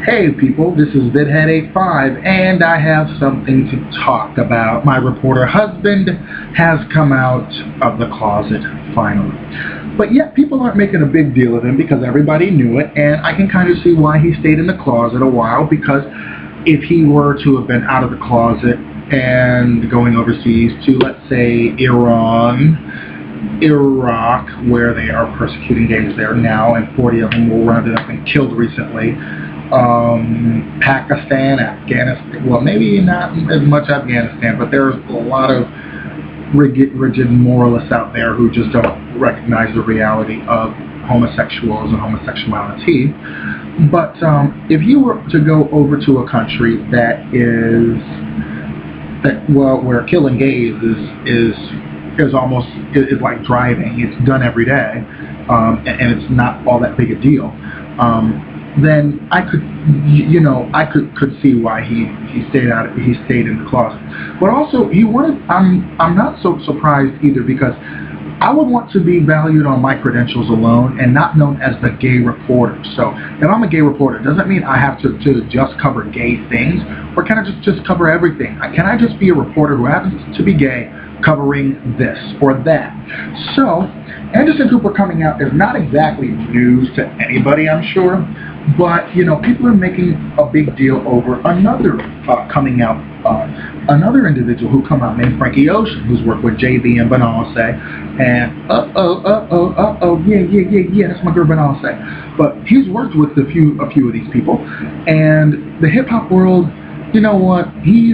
Hey people, this is VidHead85 and I have something to talk about. My reporter husband has come out of the closet finally. But yet people aren't making a big deal of him because everybody knew it, and I can kind of see why he stayed in the closet a while, because if he were to have been out of the closet and going overseas to, let's say, Iraq, where they are persecuting gays there now, and 40 of them were rounded up and killed recently. Pakistan, Afghanistan, well, maybe not as much Afghanistan, but there's a lot of rigid moralists out there who just don't recognize the reality of homosexuals and homosexuality. But if you were to go over to a country where killing gays is almost like driving, it's done every day, and it's not all that big a deal, then I could see why he stayed in the closet. But also, I'm not so surprised either, because I would want to be valued on my credentials alone and not known as the gay reporter. So if I'm a gay reporter, it doesn't mean I have to just cover gay things, or can I just cover everything? Can I just be a reporter who happens to be gay, covering this or that? So Anderson Cooper coming out is not exactly news to anybody, I'm sure, but people are making a big deal over another coming out, another individual who come out named Frankie Ocean, who's worked with JB and Beyoncé, and yeah, that's my girl Beyoncé. But he's worked with a few of these people, and the hip hop world. You know what? He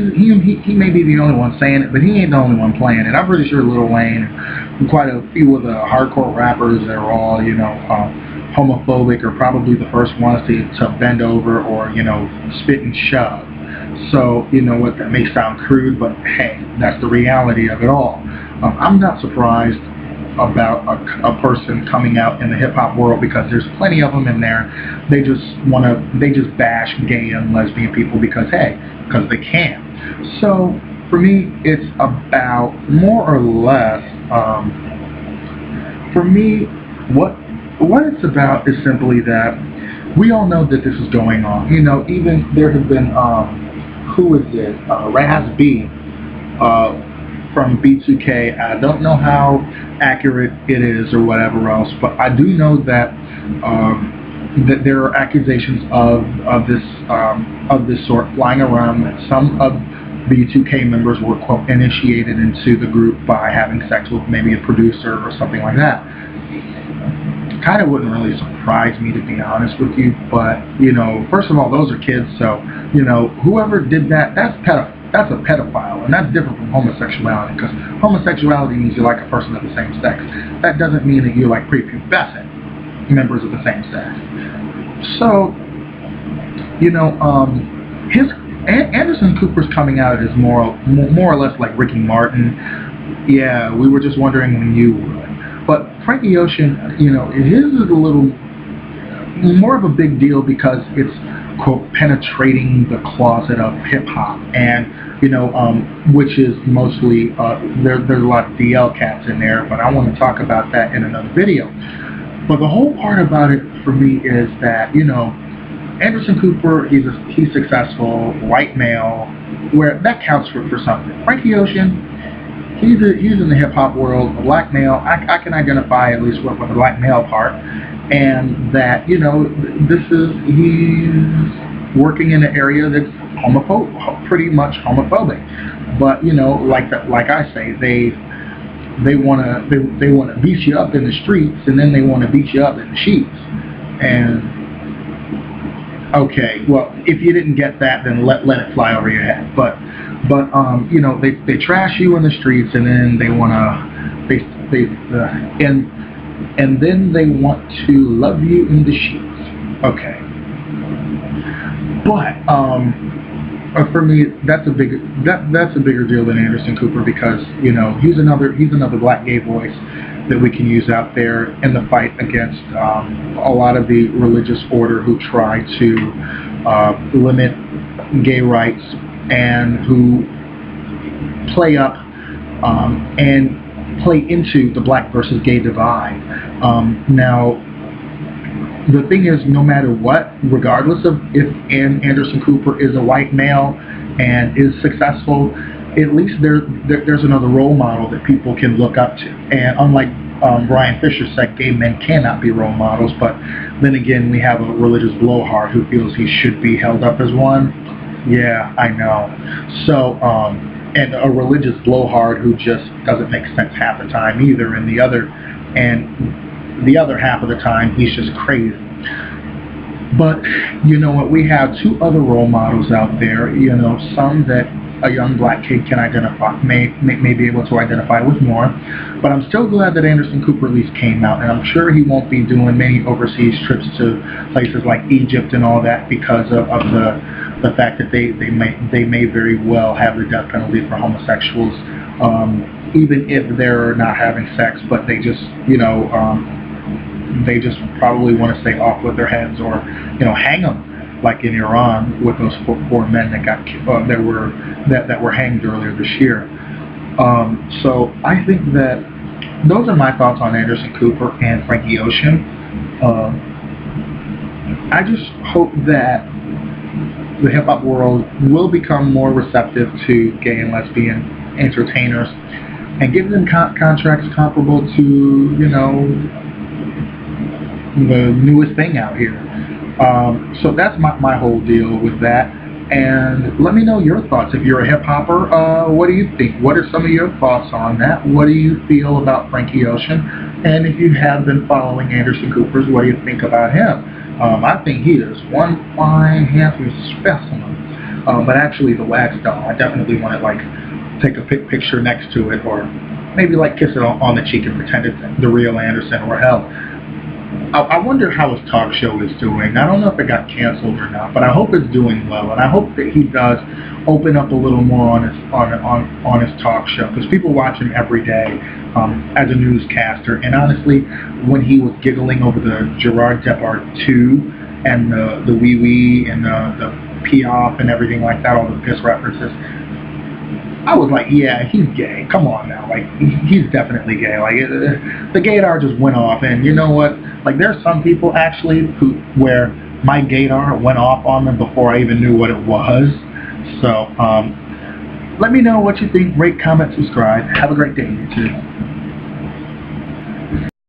may be the only one saying it, but he ain't the only one playing it. I'm pretty sure Lil Wayne and quite a few of the hardcore rappers that are all, homophobic, are probably the first ones to bend over or, spit and shove. So, you know what, that may sound crude, but hey, that's the reality of it all. I'm not surprised about a person coming out in the hip-hop world, because there's plenty of them in there. They just bash gay and lesbian people because they can. So for me, it's about, more or less, for me, what it's about is simply that we all know that this is going on. Even there have been who is it? Raz B from B2K. I don't know how accurate it is or whatever else, but I do know that that there are accusations of this sort flying around, that some of B2K members were, quote, initiated into the group by having sex with maybe a producer or something like that. Kind of wouldn't really surprise me, to be honest with you, but first of all, those are kids, so whoever did that, that's a pedophile, and that's different from homosexuality, because homosexuality means you like a person of the same sex. That doesn't mean that you like prepubescent members of the same sex. So, Anderson Cooper's coming out as more or less like Ricky Martin. Yeah, we were just wondering when you would. But Frankie Ocean, his is a little more of a big deal, because it's, quote, penetrating the closet of hip-hop, and which is mostly there's a lot of DL cats in there, but I want to talk about that in another video. But the whole part about it for me is that Anderson Cooper, he's successful, white male, where that counts for something. Frankie Ocean, he's in the hip-hop world, a black male. I can identify at least with the black male part, and that he's working in an area that's pretty much homophobic. But like I say, they want to beat you up in the streets, and then they want to beat you up in the sheets. And okay, well, if you didn't get that, then let it fly over your head. But they trash you in the streets, and then they want to and then they want to love you in the sheets. Okay. But for me, that's a bigger deal than Anderson Cooper, because he's another black gay voice that we can use out there in the fight against a lot of the religious order who try to limit gay rights, and who play up and play into the black versus gay divide. Now, the thing is, no matter what, regardless of if Anderson Cooper is a white male and is successful, at least there's another role model that people can look up to. And unlike Brian Fisher said, gay men cannot be role models, but then again, we have a religious blowhard who feels he should be held up as one. Yeah, I know. So, and a religious blowhard who just doesn't make sense half the time either, and the other half of the time he's just crazy. But you know what? We have two other role models out there. You know, some that a young black kid can identify, may be able to identify with more. But I'm still glad that Anderson Cooper at least came out, and I'm sure he won't be doing many overseas trips to places like Egypt and all that because of the fact that they may very well have the death penalty for homosexuals, even if they're not having sex, but they just they just probably want to stay off with their heads, or hang them like in Iran with those four men that got that were hanged earlier this year. So I think that those are my thoughts on Anderson Cooper and Frankie Ocean. I just hope that the hip-hop world will become more receptive to gay and lesbian entertainers and give them contracts comparable to, the newest thing out here. So that's my whole deal with that. And let me know your thoughts. If you're a hip-hopper, what do you think? What are some of your thoughts on that? What do you feel about Frankie Ocean? And if you have been following Anderson Cooper, what do you think about him? I think he is one fine, handsome specimen. But actually, the wax doll, I definitely want to take a picture next to it, or maybe kiss it on the cheek and pretend it's the real Anderson. Or hell, I wonder how his talk show is doing. I don't know if it got canceled or not, but I hope it's doing well, and I hope that he does open up a little more on his talk show, because people watch him every day as a newscaster. And honestly, when he was giggling over the Gerard Depardieu and the wee wee and the pee off and everything like that, all the piss references, I was like, yeah, he's gay. Come on now, he's definitely gay. The gaydar just went off, and you know what? There's some people actually where my gaydar went off on them before I even knew what it was. So, let me know what you think. Rate, comment, subscribe. Have a great day, you too.